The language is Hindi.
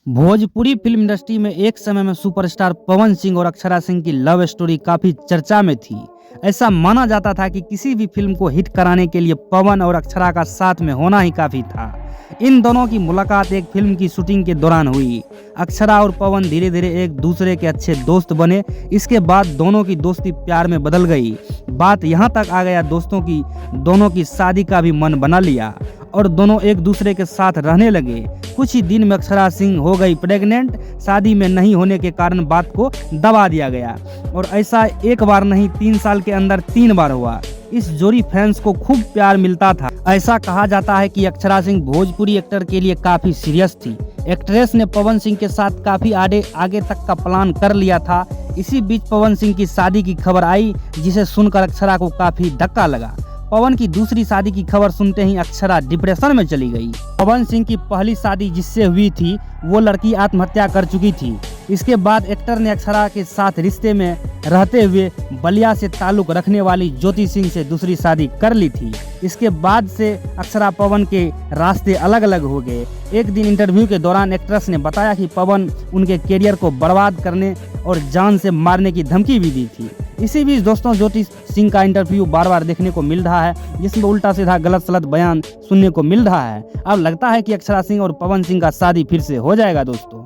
भोजपुरी फिल्म इंडस्ट्री में एक समय में सुपरस्टार पवन सिंह और अक्षरा सिंह की लव स्टोरी काफी चर्चा में थी। ऐसा माना जाता था कि किसी भी फिल्म को हिट कराने के लिए पवन और अक्षरा का साथ में होना ही काफी था। इन दोनों की मुलाकात एक फिल्म की शूटिंग के दौरान हुई। अक्षरा और पवन धीरे धीरे एक दूसरे के अच्छे दोस्त बने। इसके बाद दोनों की दोस्ती प्यार में बदल गई। बात यहाँ तक आ गया दोनों की शादी का भी मन बना लिया और दोनों एक दूसरे के साथ रहने लगे। कुछ ही दिन में अक्षरा सिंह हो गई प्रेग्नेंट। शादी में नहीं होने के कारण बात को दबा दिया गया और ऐसा एक बार नहीं 3 साल के अंदर 3 बार हुआ। इस जोड़ी फैंस को खूब प्यार मिलता था। ऐसा कहा जाता है कि अक्षरा सिंह भोजपुरी एक्टर के लिए काफी सीरियस थी। एक्ट्रेस ने पवन सिंह के साथ काफी आगे तक का प्लान कर लिया था। इसी बीच पवन सिंह की शादी की खबर आई, जिसे सुनकर अक्षरा को काफी धक्का लगा। पवन की दूसरी शादी की खबर सुनते ही अक्षरा डिप्रेशन में चली गई। पवन सिंह की पहली शादी जिससे हुई थी वो लड़की आत्महत्या कर चुकी थी। इसके बाद एक्टर ने अक्षरा के साथ रिश्ते में रहते हुए बलिया से ताल्लुक रखने वाली ज्योति सिंह से दूसरी शादी कर ली थी। इसके बाद से अक्षरा पवन के रास्ते अलग अलग हो गए। एक दिन इंटरव्यू के दौरान एक्ट्रेस ने बताया कि पवन उनके करियर को बर्बाद करने और जान से मारने की धमकी भी दी थी। इसी बीच दोस्तों ज्योति सिंह का इंटरव्यू बार बार देखने को मिल रहा है, जिसमें उल्टा सीधा गलत सलत बयान सुनने को मिल रहा है। अब लगता है कि अक्षरा सिंह और पवन सिंह का शादी फिर से हो जाएगा दोस्तों।